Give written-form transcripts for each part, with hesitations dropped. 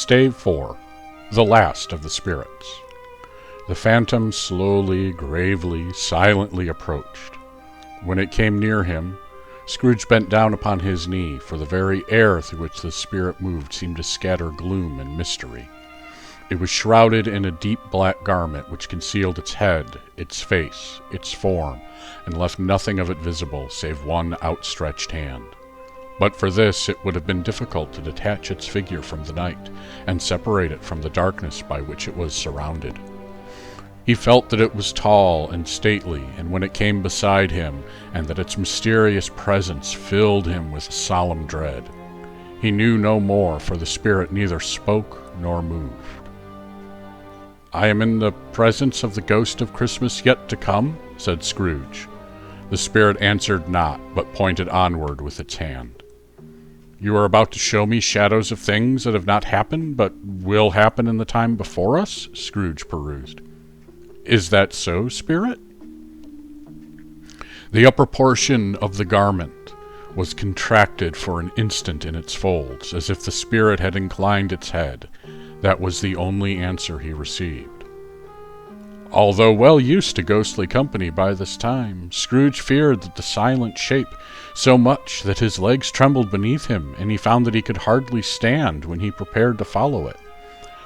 Stave 4. The Last of the Spirits. The phantom slowly, gravely, silently approached. When it came near him, Scrooge bent down upon his knee, for the very air through which the spirit moved seemed to scatter gloom and mystery. It was shrouded in a deep black garment which concealed its head, its face, its form, and left nothing of it visible save one outstretched hand. But for this it would have been difficult to detach its figure from the night, and separate it from the darkness by which it was surrounded. He felt that it was tall and stately, and when it came beside him, and that its mysterious presence filled him with solemn dread. He knew no more, for the spirit neither spoke nor moved. "I am in the presence of the ghost of Christmas yet to come," said Scrooge. The spirit answered not, but pointed onward with its hand. "You are about to show me shadows of things that have not happened, but will happen in the time before us?" Scrooge perused. "Is that so, spirit?" The upper portion of the garment was contracted for an instant in its folds, as if the spirit had inclined its head. That was the only answer he received. Although well used to ghostly company by this time, Scrooge feared that the silent shape so much that his legs trembled beneath him, and he found that he could hardly stand when he prepared to follow it.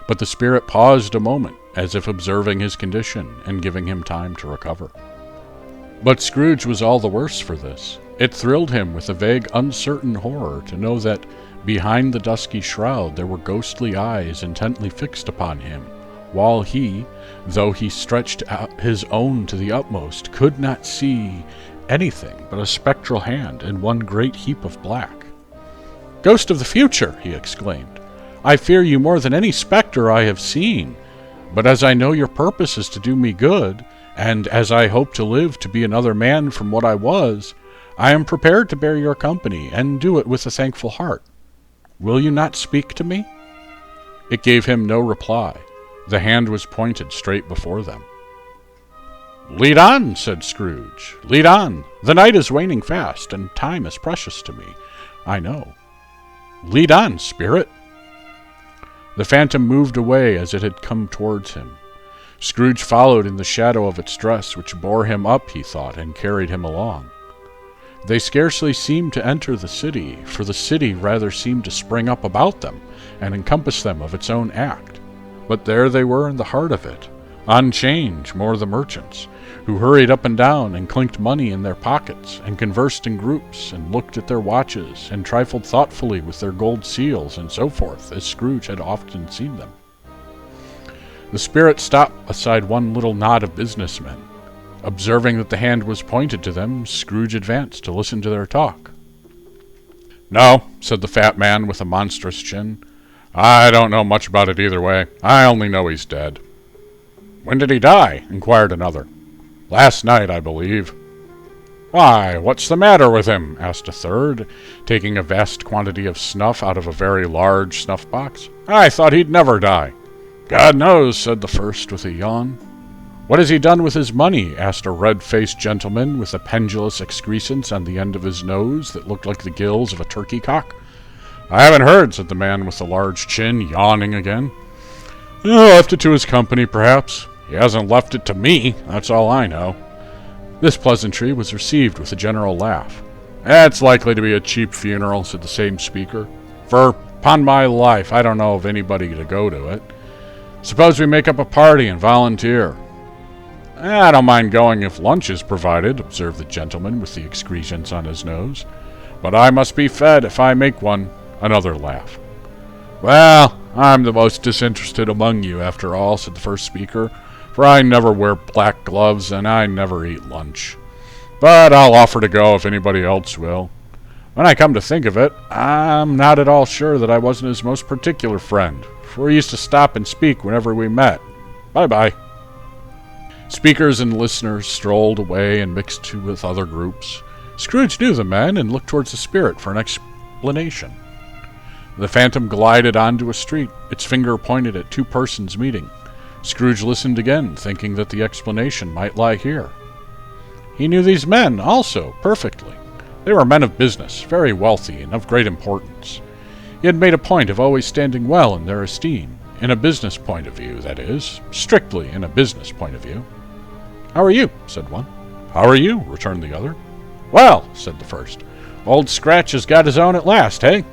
But the spirit paused a moment, as if observing his condition and giving him time to recover. But Scrooge was all the worse for this. It thrilled him with a vague, uncertain horror to know that behind the dusky shroud there were ghostly eyes intently fixed upon him, while he, though he stretched out his own to the utmost, could not see anything but a spectral hand and one great heap of black. "Ghost of the future!" he exclaimed. "I fear you more than any spectre I have seen. But as I know your purpose is to do me good, and as I hope to live to be another man from what I was, I am prepared to bear your company, and do it with a thankful heart. Will you not speak to me?" It gave him no reply. The hand was pointed straight before them. "Lead on," said Scrooge. "Lead on. The night is waning fast, and time is precious to me, I know. Lead on, spirit." The phantom moved away as it had come towards him. Scrooge followed in the shadow of its dress, which bore him up, he thought, and carried him along. They scarcely seemed to enter the city, for the city rather seemed to spring up about them and encompass them of its own act. But there they were in the heart of it, on 'change more the merchants, who hurried up and down and clinked money in their pockets, and conversed in groups, and looked at their watches, and trifled thoughtfully with their gold seals, and so forth, as Scrooge had often seen them. The spirit stopped beside one little knot of businessmen. Observing that the hand was pointed to them, Scrooge advanced to listen to their talk. "No," said the fat man with a monstrous chin. "I don't know much about it either way. I only know he's dead." "When did he die?" inquired another. "Last night, I believe." "Why, what's the matter with him?" asked a third, taking a vast quantity of snuff out of a very large snuff-box. "I thought he'd never die." "God knows," said the first with a yawn. "What has he done with his money?" asked a red-faced gentleman with a pendulous excrescence on the end of his nose that looked like the gills of a turkey-cock. "I haven't heard," said the man with the large chin, yawning again. "Left it to his company, perhaps. He hasn't left it to me, that's all I know." This pleasantry was received with a general laugh. "It's likely to be a cheap funeral," said the same speaker. "For, upon my life, I don't know of anybody to go to it. Suppose we make up a party and volunteer." "I don't mind going if lunch is provided," observed the gentleman with the excrescence on his nose. "But I must be fed if I make one." Another laugh. "Well, I'm the most disinterested among you, after all," said the first speaker, "for I never wear black gloves, and I never eat lunch. But I'll offer to go if anybody else will. When I come to think of it, I'm not at all sure that I wasn't his most particular friend, for he used to stop and speak whenever we met. Bye-bye." Speakers and listeners strolled away and mixed with other groups. Scrooge knew the men and looked towards the spirit for an explanation. The phantom glided onto a street, its finger pointed at two persons meeting. Scrooge listened again, thinking that the explanation might lie here. He knew these men also perfectly. They were men of business, very wealthy and of great importance. He had made a point of always standing well in their esteem, in a business point of view, that is, strictly in a business point of view. "How are you?" said one. "How are you?" returned the other. "Well," said the first, "Old Scratch has got his own at last, eh?"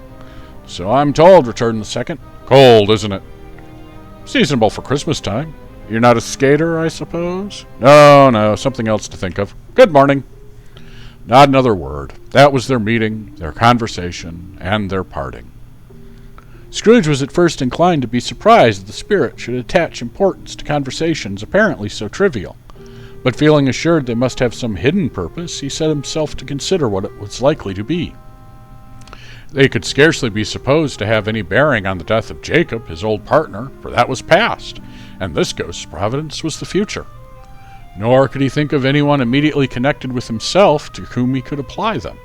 "So I'm told," returned the second. "Cold, isn't it?" "Seasonable for Christmas time. You're not a skater, I suppose?" No, something else to think of. Good morning." Not another word. That was their meeting, their conversation, and their parting. Scrooge was at first inclined to be surprised that the spirit should attach importance to conversations apparently so trivial, but feeling assured they must have some hidden purpose, he set himself to consider what it was likely to be. They could scarcely be supposed to have any bearing on the death of Jacob, his old partner, for that was past, and this ghost's providence was the future. Nor could he think of anyone immediately connected with himself to whom he could apply them.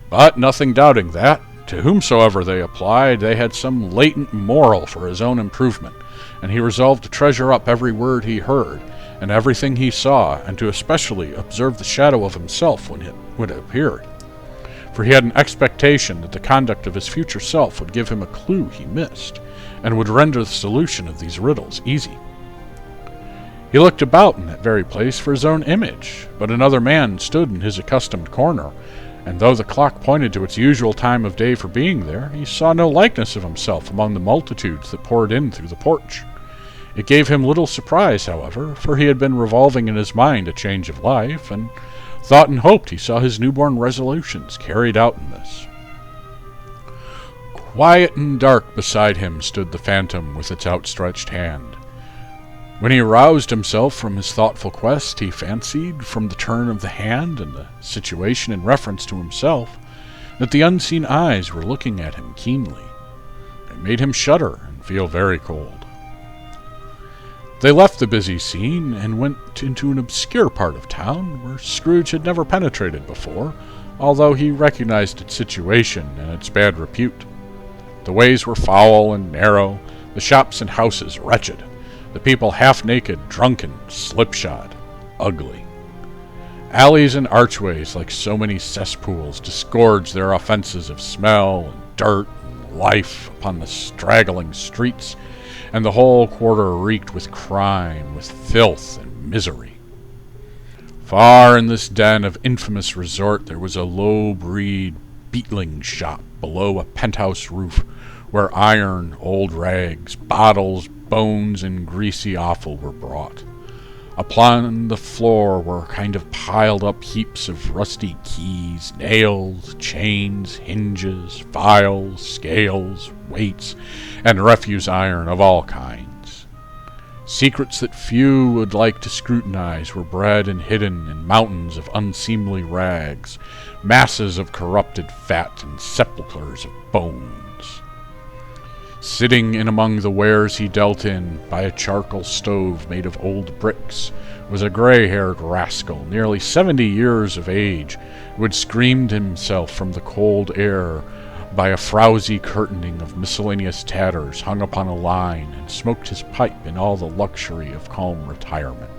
But nothing doubting that, to whomsoever they applied, they had some latent moral for his own improvement, and he resolved to treasure up every word he heard, and everything he saw, and to especially observe the shadow of himself when it appeared. For he had an expectation that the conduct of his future self would give him a clue he missed, and would render the solution of these riddles easy. He looked about in that very place for his own image, but another man stood in his accustomed corner, and though the clock pointed to its usual time of day for being there, he saw no likeness of himself among the multitudes that poured in through the porch. It gave him little surprise, however, for he had been revolving in his mind a change of life, and thought and hoped he saw his newborn resolutions carried out in this. Quiet and dark beside him stood the phantom with its outstretched hand. When he aroused himself from his thoughtful quest, he fancied, from the turn of the hand and the situation in reference to himself, that the unseen eyes were looking at him keenly. It made him shudder and feel very cold. They left the busy scene and went into an obscure part of town where Scrooge had never penetrated before, although he recognized its situation and its bad repute. The ways were foul and narrow, the shops and houses wretched, the people half-naked, drunken, slipshod, ugly. Alleys and archways, like so many cesspools, disgorged their offenses of smell and dirt and life upon the straggling streets, and the whole quarter reeked with crime, with filth and misery. Far in this den of infamous resort there was a low-breed beetling shop below a penthouse roof, where iron, old rags, bottles, bones, and greasy offal were brought. Upon the floor were kind of piled-up heaps of rusty keys, nails, chains, hinges, files, scales, weights, and refuse iron of all kinds. Secrets that few would like to scrutinize were bred and hidden in mountains of unseemly rags, masses of corrupted fat, and sepulchres of bones. Sitting in among the wares he dealt in, by a charcoal stove made of old bricks, was a gray-haired rascal, nearly 70 years of age, who had screamed himself from the cold air by a frowsy curtaining of miscellaneous tatters hung upon a line, and smoked his pipe in all the luxury of calm retirement.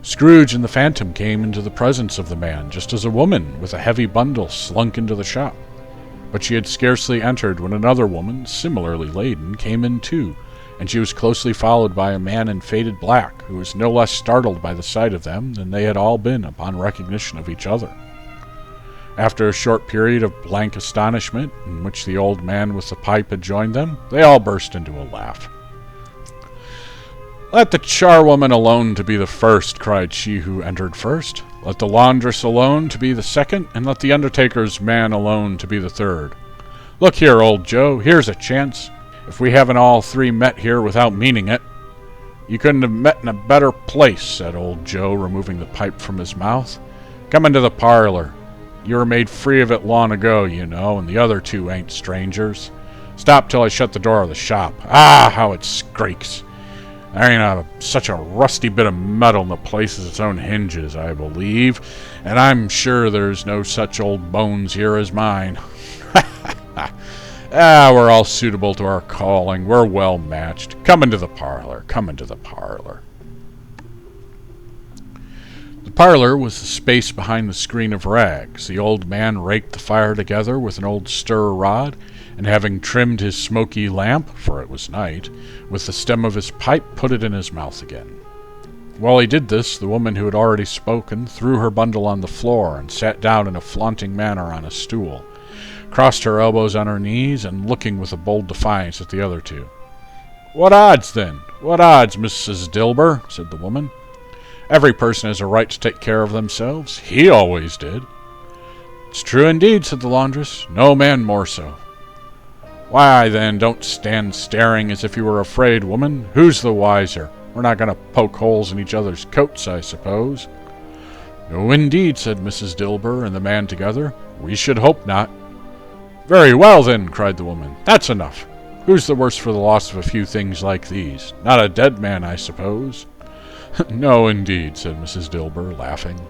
Scrooge and the phantom came into the presence of the man, just as a woman with a heavy bundle slunk into the shop. But she had scarcely entered when another woman, similarly laden, came in too, and she was closely followed by a man in faded black, who was no less startled by the sight of them than they had all been upon recognition of each other. After a short period of blank astonishment, in which the old man with the pipe had joined them, they all burst into a laugh. "Let the charwoman alone to be the first," cried she who entered first. "Let the laundress alone to be the second, and let the undertaker's man alone to be the third. Look here, old Joe, here's a chance, if we haven't all three met here without meaning it." "You couldn't have met in a better place," said old Joe, removing the pipe from his mouth. "Come into the parlor. You were made free of it long ago, you know, and the other two ain't strangers. Stop till I shut the door of the shop. Ah, how it skreaks! There ain't such a rusty bit of metal in the place as its own hinges, I believe, and I'm sure there's no such old bones here as mine. We're all suitable to our calling. We're well matched. Come into the parlor. Come into the parlor." The parlor was the space behind the screen of rags. The old man raked the fire together with an old stir rod, and having trimmed his smoky lamp, for it was night, with the stem of his pipe, put it in his mouth again. While he did this, the woman who had already spoken threw her bundle on the floor and sat down in a flaunting manner on a stool, crossed her elbows on her knees, and looking with a bold defiance at the other two. "What odds, then? What odds, Mrs. Dilber?" said the woman. "Every person has a right to take care of themselves. He always did." "It's true indeed," said the laundress. "No man more so." "Why, then, don't stand staring as if you were afraid, woman. Who's the wiser? We're not going to poke holes in each other's coats, I suppose." "No, indeed," said Mrs. Dilber and the man together. "We should hope not." "Very well, then," cried the woman. "That's enough. Who's the worse for the loss of a few things like these? Not a dead man, I suppose." "No, indeed," said Mrs. Dilber, laughing.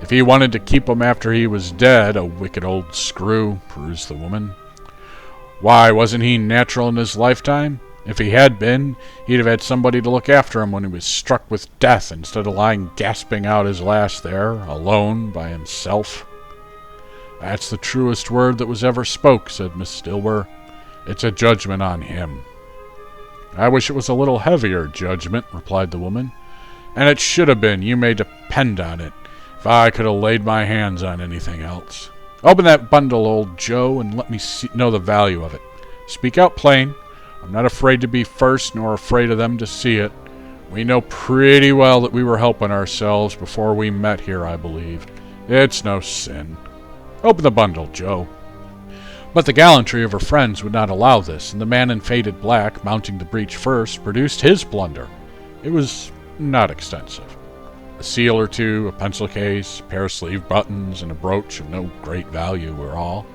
"If he wanted to keep him after he was dead, a wicked old screw," perused the woman. "Why, wasn't he natural in his lifetime? If he had been, he'd have had somebody to look after him when he was struck with death, instead of lying gasping out his last there, alone, by himself." "That's the truest word that was ever spoke," said Miss Dilber. "It's a judgment on him." "I wish it was a little heavier judgment," replied the woman. "And it should have been, you may depend on it, if I could have laid my hands on anything else. Open that bundle, old Joe, and let me know the value of it. Speak out plain. I'm not afraid to be first, nor afraid of them to see it. We know pretty well that we were helping ourselves before we met here, I believe. It's no sin. Open the bundle, Joe." But the gallantry of her friends would not allow this, and the man in faded black, mounting the breach first, produced his plunder. It was not extensive. A seal or two, a pencil case, a pair of sleeve buttons, and a brooch of no great value were all.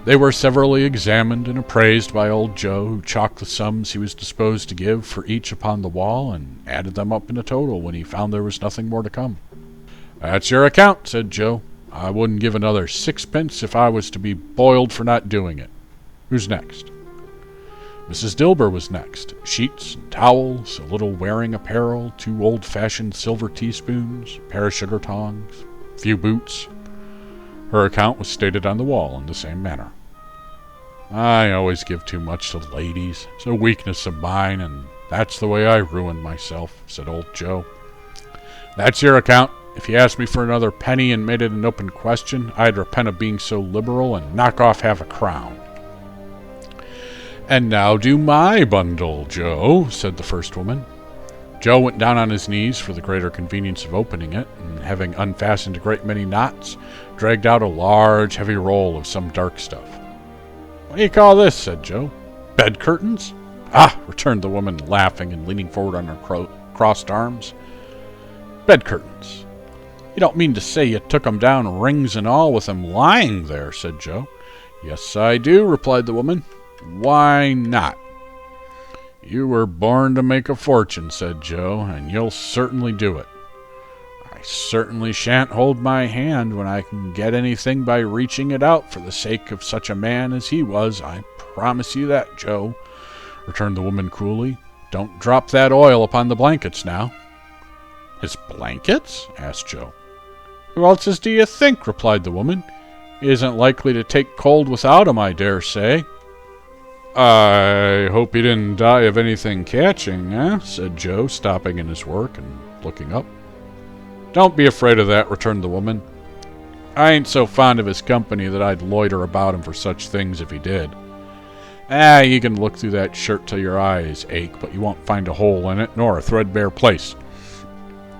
They were severally examined and appraised by old Joe, who chalked the sums he was disposed to give for each upon the wall, and added them up in a total when he found there was nothing more to come. "That's your account," said Joe. "I wouldn't give another sixpence if I was to be boiled for not doing it. Who's next?" Mrs. Dilber was next. Sheets and towels, a little wearing apparel, 2 old-fashioned silver teaspoons, a pair of sugar tongs, a few boots. Her account was stated on the wall in the same manner. "I always give too much to ladies. It's a weakness of mine, and that's the way I ruined myself," said old Joe. "That's your account. If you asked me for another penny and made it an open question, I'd repent of being so liberal and knock off half a crown." "And now do my bundle, Joe," said the first woman. Joe went down on his knees for the greater convenience of opening it, and having unfastened a great many knots, dragged out a large, heavy roll of some dark stuff. "What do you call this?" said Joe. "Bed curtains?" "Ah!" returned the woman, laughing and leaning forward on her crossed arms. "Bed curtains. You don't mean to say you took 'em down, rings and all, with 'em lying there," said Joe. "Yes, I do," replied the woman. "Why not?" "You were born to make a fortune," said Joe, "and you'll certainly do it." "I certainly shan't hold my hand when I can get anything by reaching it out for the sake of such a man as he was. I promise you that, Joe," returned the woman coolly. "Don't drop that oil upon the blankets now." "His blankets?" asked Joe. "Who else's do you think?" replied the woman. "He isn't likely to take cold without 'em, I dare say." "I hope he didn't die of anything catching, eh?" said Joe, stopping in his work and looking up. "Don't be afraid of that," returned the woman. "I ain't so fond of his company that I'd loiter about him for such things if he did. You can look through that shirt till your eyes ache, but you won't find a hole in it, nor a threadbare place.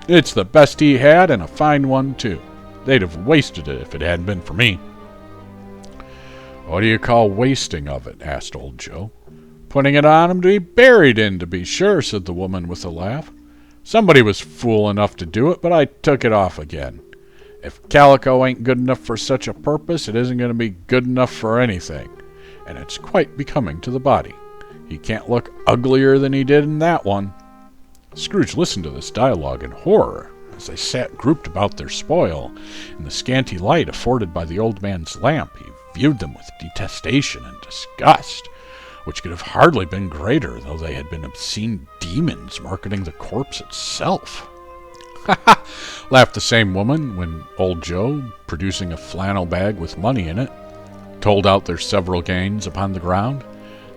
It's the best he had, and a fine one, too. They'd have wasted it if it hadn't been for me." "What do you call wasting of it?" asked old Joe. "Putting it on him to be buried in, to be sure," said the woman with a laugh. "Somebody was fool enough to do it, but I took it off again. If calico ain't good enough for such a purpose, it isn't going to be good enough for anything, and it's quite becoming to the body. He can't look uglier than he did in that one." Scrooge listened to this dialogue in horror, as they sat grouped about their spoil. In the scanty light afforded by the old man's lamp, he viewed them with detestation and disgust, which could have hardly been greater, though they had been obscene demons marketing the corpse itself. "Ha ha!" laughed the same woman when old Joe, producing a flannel bag with money in it, told out their several gains upon the ground.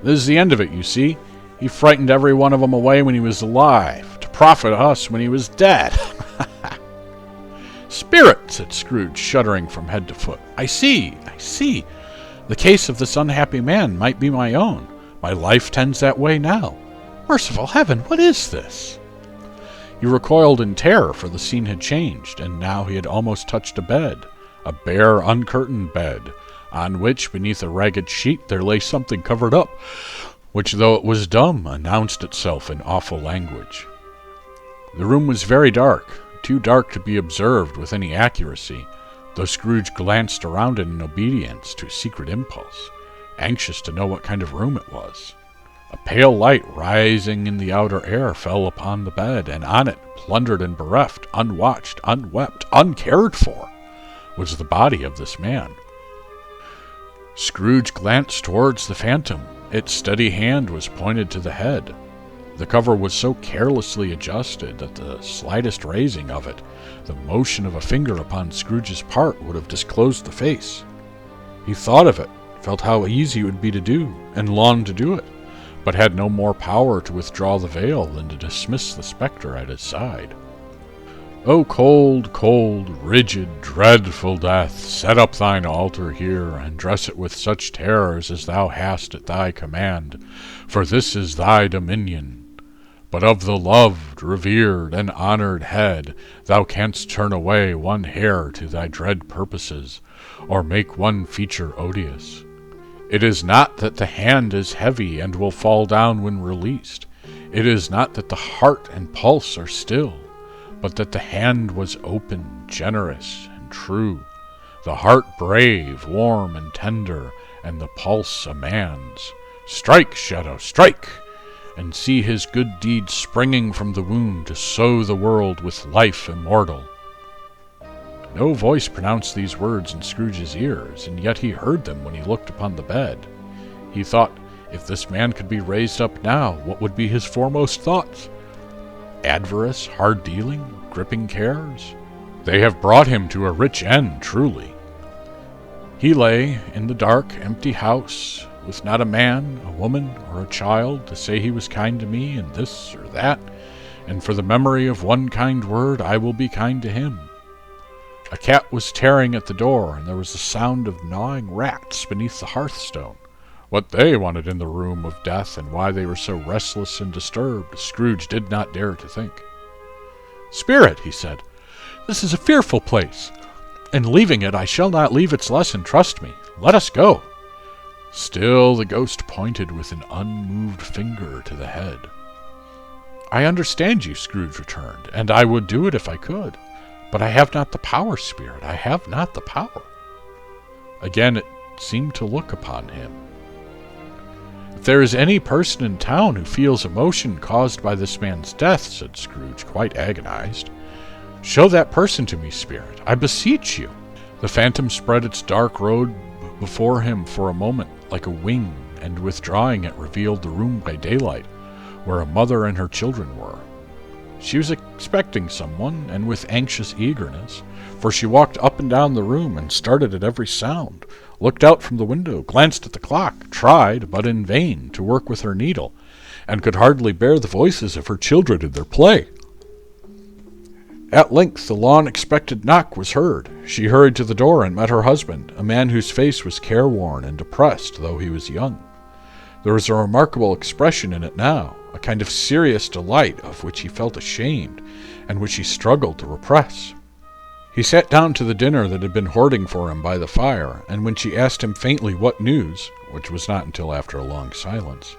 "This is the end of it, you see. He frightened every one of 'em away when he was alive, to profit us when he was dead." "Spirit," said Scrooge, shuddering from head to foot. I see. The case of this unhappy man might be my own. My life tends that way now. Merciful heaven, what is this?" He recoiled in terror, for the scene had changed, and now he had almost touched a bed, a bare, uncurtained bed, on which, beneath a ragged sheet, there lay something covered up, which, though it was dumb, announced itself in awful language. The room was very dark, too dark to be observed with any accuracy, though Scrooge glanced around it in obedience to a secret impulse, anxious to know what kind of room it was. A pale light rising in the outer air fell upon the bed, and on it, plundered and bereft, unwatched, unwept, uncared for, was the body of this man. Scrooge glanced towards the phantom. Its steady hand was pointed to the head. The cover was so carelessly adjusted that the slightest raising of it, the motion of a finger upon Scrooge's part, would have disclosed the face. He thought of it, felt how easy it would be to do, and longed to do it, but had no more power to withdraw the veil than to dismiss the spectre at his side. "O cold, cold, rigid, dreadful death, set up thine altar here, and dress it with such terrors as thou hast at thy command, for this is thy dominion. But of the loved, revered, and honored head thou canst turn away one hair to thy dread purposes, or make one feature odious. It is not that the hand is heavy and will fall down when released. It is not that the heart and pulse are still, but that the hand was open, generous, and true, the heart brave, warm, and tender, and the pulse a man's. Strike, Shadow, strike! And see his good deed springing from the wound to sow the world with life immortal." No voice pronounced these words in Scrooge's ears, and yet he heard them when he looked upon the bed. He thought, if this man could be raised up now, what would be his foremost thoughts? Avarice, hard dealing, gripping cares? They have brought him to a rich end, truly. He lay in the dark, empty house, with not a man, a woman, or a child to say he was kind to me and this or that, and for the memory of one kind word I will be kind to him. A cat was tearing at the door, and there was a sound of gnawing rats beneath the hearthstone. What they wanted in the room of death, and why they were so restless and disturbed, Scrooge did not dare to think. "Spirit," he said, "this is a fearful place. In leaving it, I shall not leave its lesson, trust me. Let us go." Still the ghost pointed with an unmoved finger to the head. "I understand you," Scrooge returned, "and I would do it if I could. But I have not the power, Spirit, I have not the power." Again it seemed to look upon him. "If there is any person in town who feels emotion caused by this man's death," said Scrooge, quite agonized, "show that person to me, Spirit, I beseech you." The phantom spread its dark robe before him for a moment like a wing, and withdrawing it revealed the room by daylight, where a mother and her children were. She was expecting someone, and with anxious eagerness, for she walked up and down the room and started at every sound, looked out from the window, glanced at the clock, tried, but in vain, to work with her needle, and could hardly bear the voices of her children in their play. At length the long-expected knock was heard. She hurried to the door and met her husband, a man whose face was careworn and depressed, though he was young. There was a remarkable expression in it now, a kind of serious delight of which he felt ashamed, and which he struggled to repress. He sat down to the dinner that had been hoarding for him by the fire, and when she asked him faintly what news, which was not until after a long silence,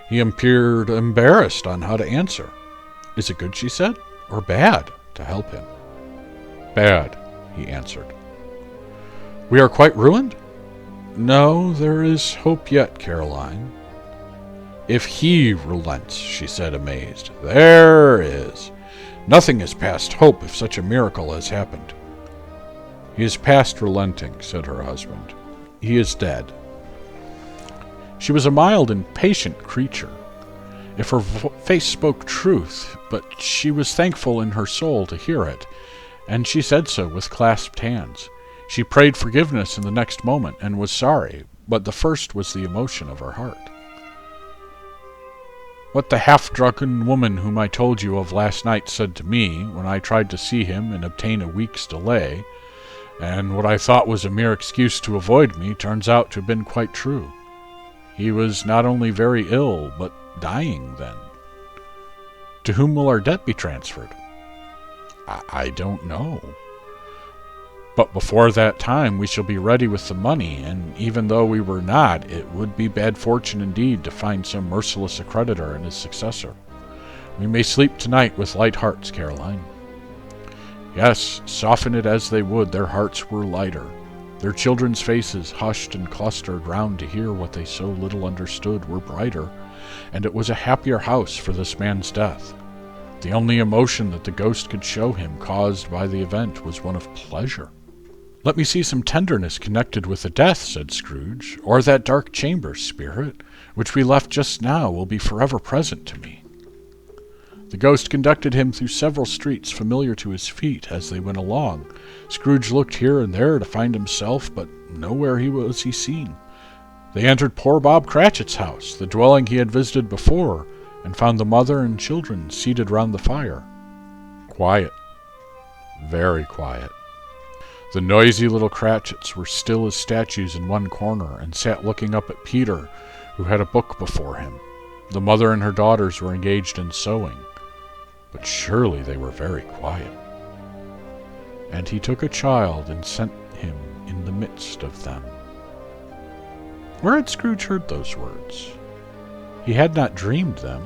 he appeared embarrassed on how to answer. "Is it good," she said, "or bad?" to help him. "Bad," he answered. "We are quite ruined?" "No, there is hope yet, Caroline." "If he relents," she said, amazed. "There is. Nothing is past hope if such a miracle has happened." "He is past relenting," said her husband. "He is dead." She was a mild and patient creature, if her face spoke truth, but she was thankful in her soul to hear it, and she said so with clasped hands. She prayed forgiveness in the next moment, and was sorry, but the first was the emotion of her heart. What the half-drunken woman whom I told you of last night said to me, when I tried to see him and obtain a week's delay, and what I thought was a mere excuse to avoid me, turns out to have been quite true. He was not only very ill, but dying then. To whom will our debt be transferred? I don't know. But before that time we shall be ready with the money, and even though we were not, it would be bad fortune indeed to find some merciless accreditor and his successor. We may sleep tonight with light hearts, Caroline. Yes, soften it as they would, their hearts were lighter. Their children's faces, hushed and clustered round to hear what they so little understood, were brighter, and it was a happier house for this man's death. The only emotion that the ghost could show him, caused by the event, was one of pleasure. "Let me see some tenderness connected with the death," said Scrooge, "or that dark chamber, spirit, which we left just now, will be forever present to me." The ghost conducted him through several streets familiar to his feet as they went along. Scrooge looked here and there to find himself, but nowhere was he seen. They entered poor Bob Cratchit's house, the dwelling he had visited before, and found the mother and children seated round the fire. Quiet. Very quiet. The noisy little Cratchits were still as statues in one corner, and sat looking up at Peter, who had a book before him. The mother and her daughters were engaged in sewing, but surely they were very quiet. And he took a child and sent him in the midst of them. Where had Scrooge heard those words? He had not dreamed them.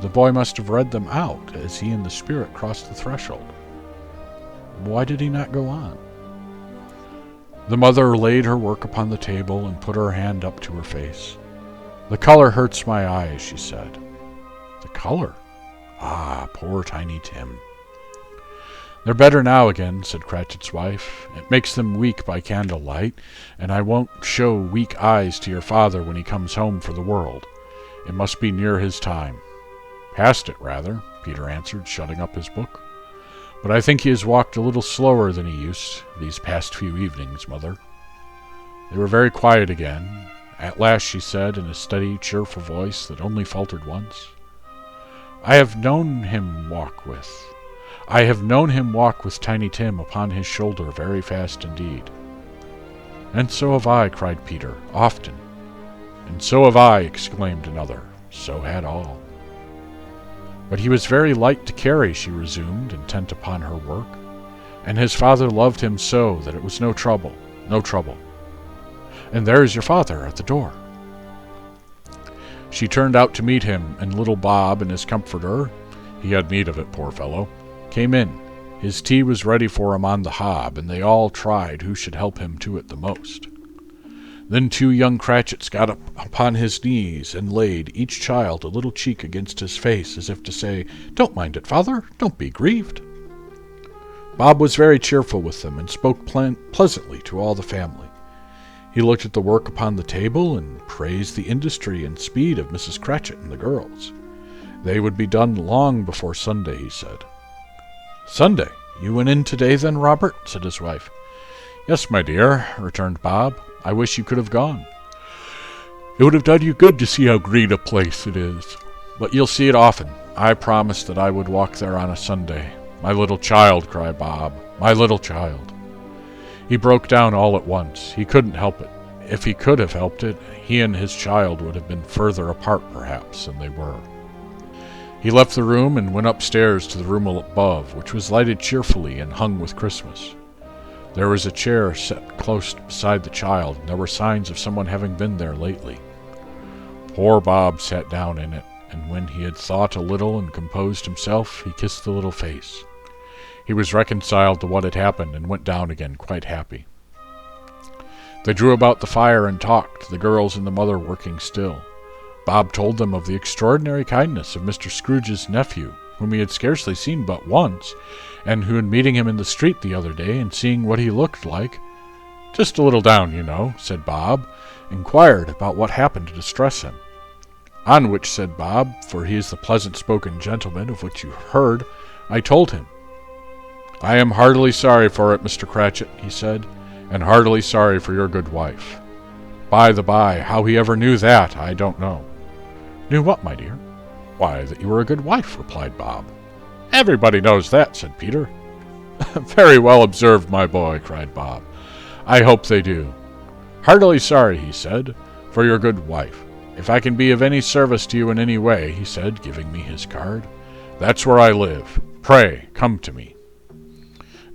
The boy must have read them out as he and the spirit crossed the threshold. Why did he not go on? The mother laid her work upon the table and put her hand up to her face. "The color hurts my eyes," she said. "The color? Ah, poor Tiny Tim." "They're better now again," said Cratchit's wife. "It makes them weak by candlelight, and I won't show weak eyes to your father when he comes home for the world. It must be near his time." "Past it, rather," Peter answered, shutting up his book. "But I think he has walked a little slower than he used these past few evenings, Mother." They were very quiet again. At last she said, in a steady, cheerful voice that only faltered once, I have known him walk with Tiny Tim upon his shoulder very fast indeed." "And so have I," cried Peter, "often." "And so have I," exclaimed another. So had all. "But he was very light to carry," she resumed, intent upon her work, "and his father loved him so that it was no trouble. And there is your father at the door." She turned out to meet him, and little Bob and his comforter, he had need of it, poor fellow, came in. His tea was ready for him on the hob, and they all tried who should help him to it the most. Then 2 young Cratchits got up upon his knees, and laid, each child, a little cheek against his face, as if to say, "Don't mind it, father, don't be grieved." Bob was very cheerful with them, and spoke pleasantly to all the family. He looked at the work upon the table, and praised the industry and speed of Mrs. Cratchit and the girls. They would be done long before Sunday, he said. "Sunday? You went in today, then, Robert?" said his wife. "Yes, my dear," returned Bob. "I wish you could have gone. It would have done you good to see how green a place it is. But you'll see it often. I promised that I would walk there on a Sunday." "My little child," cried Bob. "My little child." He broke down all at once. He couldn't help it. If he could have helped it, he and his child would have been further apart, perhaps, than they were. He left the room and went upstairs to the room above, which was lighted cheerfully and hung with Christmas. There was a chair set close beside the child, and there were signs of someone having been there lately. Poor Bob sat down in it, and when he had thought a little and composed himself, he kissed the little face. He was reconciled to what had happened, and went down again quite happy. They drew about the fire and talked, the girls and the mother working still. Bob told them of the extraordinary kindness of Mr. Scrooge's nephew, whom he had scarcely seen but once, and who, in meeting him in the street the other day, and seeing what he looked like, "Just a little down, you know," said Bob, inquired about what happened to distress him. On which, said Bob, for he is the pleasant-spoken gentleman of which you heard, I told him. I am heartily sorry for it, Mr. Cratchit, he said, and heartily sorry for your good wife. By the by, how he ever knew that, I don't know. Knew what, my dear? Why, that you were a good wife, replied Bob. Everybody knows that, said Peter. Very well observed, my boy, cried Bob. I hope they do. Heartily sorry, he said, for your good wife. If I can be of any service to you in any way, he said, giving me his card, that's where I live. Pray, come to me.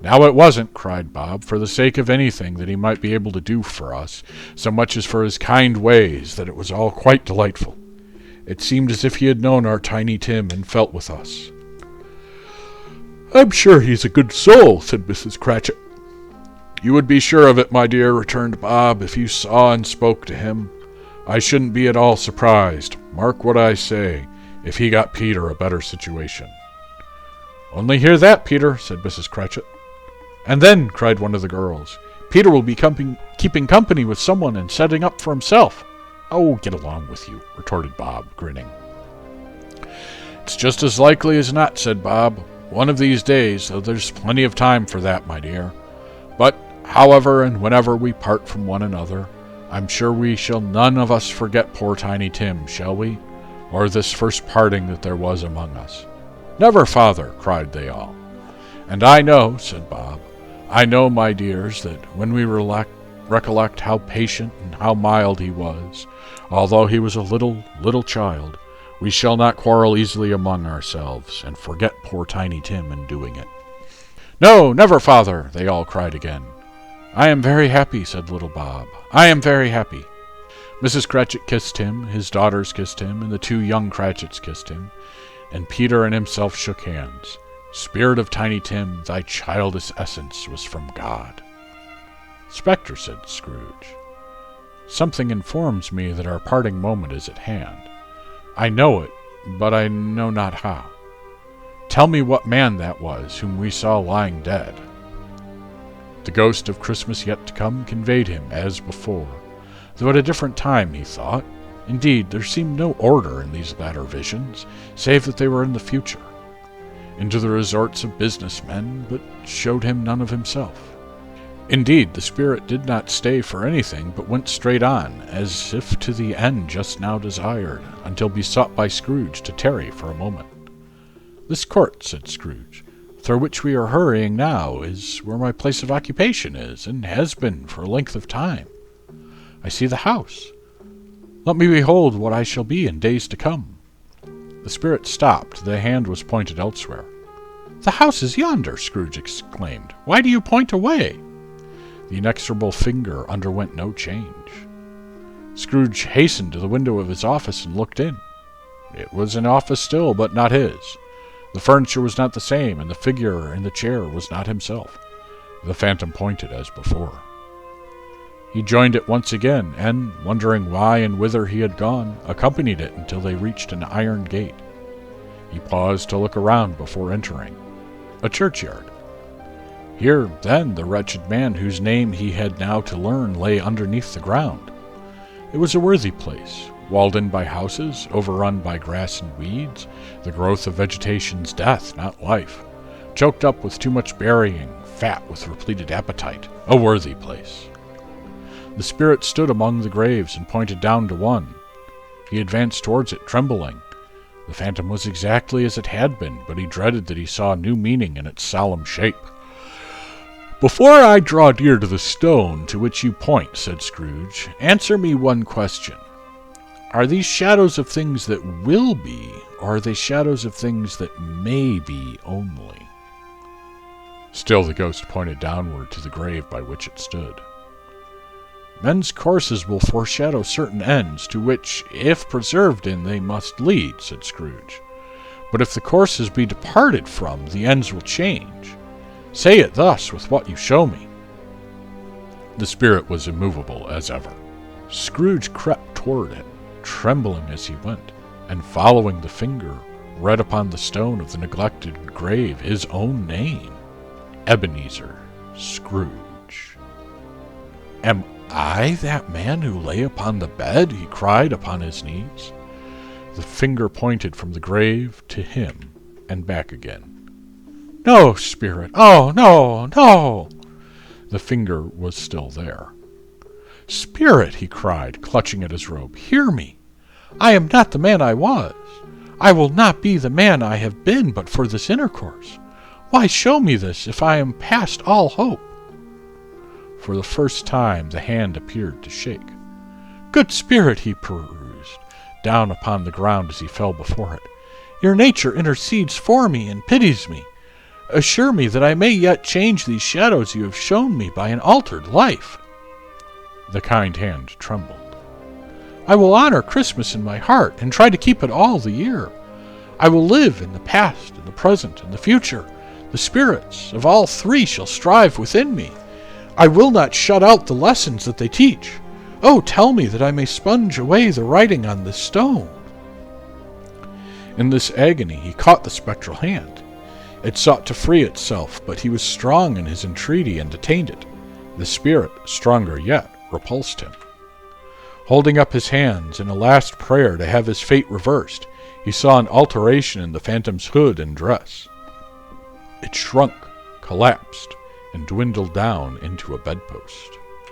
Now it wasn't, cried Bob, for the sake of anything that he might be able to do for us, so much as for his kind ways, that it was all quite delightful. It seemed as if he had known our Tiny Tim and felt with us. I'm sure he's a good soul, said Mrs. Cratchit. You would be sure of it, my dear, returned Bob, if you saw and spoke to him. I shouldn't be at all surprised, mark what I say, if he got Peter a better situation. Only hear that, Peter, said Mrs. Cratchit. And then, cried one of the girls, Peter will be keeping company with someone and setting up for himself. Oh, get along with you, retorted Bob, grinning. It's just as likely as not, said Bob. One of these days, though there's plenty of time for that, my dear. But, however and whenever we part from one another, I'm sure we shall none of us forget poor Tiny Tim, shall we? Or this first parting that there was among us. Never, father, cried they all. And I know, said Bob, I know, my dears, that when we recollect how patient and how mild he was, although he was a little child, we shall not quarrel easily among ourselves, and forget poor Tiny Tim in doing it. No, never, father, they all cried again. I am very happy, said little Bob. I am very happy. Mrs. Cratchit kissed him, his daughters kissed him, and the two young Cratchits kissed him, and Peter and himself shook hands. Spirit of Tiny Tim, thy childish essence was from God. Spectre, said Scrooge, something informs me that our parting moment is at hand. I know it, but I know not how. Tell me what man that was whom we saw lying dead. The ghost of Christmas yet to come conveyed him, as before, though at a different time, he thought. Indeed, there seemed no order in these latter visions, save that they were in the future, into the resorts of business men, but showed him none of himself. Indeed, the spirit did not stay for anything, but went straight on, as if to the end just now desired, until besought by Scrooge to tarry for a moment. This court, said Scrooge, through which we are hurrying now, is where my place of occupation is, and has been for a length of time. I see the house. Let me behold what I shall be in days to come. The spirit stopped. The hand was pointed elsewhere. The house is yonder, Scrooge exclaimed. Why do you point away? The inexorable finger underwent no change. Scrooge hastened to the window of his office and looked in. It was an office still, but not his. The furniture was not the same, and the figure in the chair was not himself. The phantom pointed as before. He joined it once again, and, wondering why and whither he had gone, accompanied it until they reached an iron gate. He paused to look around before entering. A churchyard. Here, then, the wretched man whose name he had now to learn lay underneath the ground. It was a worthy place, walled in by houses, overrun by grass and weeds, the growth of vegetation's death, not life, choked up with too much burying, fat with repleted appetite, a worthy place. The spirit stood among the graves and pointed down to one. He advanced towards it, trembling. The phantom was exactly as it had been, but he dreaded that he saw new meaning in its solemn shape. Before I draw near to the stone to which you point, said Scrooge, answer me one question. Are these shadows of things that will be, or are they shadows of things that may be only? Still the ghost pointed downward to the grave by which it stood. Men's courses will foreshadow certain ends, to which, if preserved in, they must lead, said Scrooge. But if the courses be departed from, the ends will change. Say it thus with what you show me. The spirit was immovable as ever. Scrooge crept toward it, trembling as he went, and following the finger, read upon the stone of the neglected grave his own name, Ebenezer Scrooge. Am I that man who lay upon the bed? He cried upon his knees. The finger pointed from the grave to him and back again. "No, spirit! Oh, no, no!" The finger was still there. "Spirit," he cried, clutching at his robe, "hear me! I am not the man I was. I will not be the man I have been but for this intercourse. Why show me this if I am past all hope?" For the first time the hand appeared to shake. "Good spirit," he perused, down upon the ground as he fell before it, "your nature intercedes for me and pities me. Assure me that I may yet change these shadows you have shown me by an altered life." The kind hand trembled. "I will honor Christmas in my heart and try to keep it all the year. I will live in the past, in the present, and the future. The spirits of all three shall strive within me. I will not shut out the lessons that they teach. Oh, tell me that I may sponge away the writing on this stone." In this agony he caught the spectral hand. It sought to free itself, but he was strong in his entreaty and detained it. The spirit, stronger yet, repulsed him. Holding up his hands in a last prayer to have his fate reversed, he saw an alteration in the phantom's hood and dress. It shrunk, collapsed, and dwindled down into a bedpost.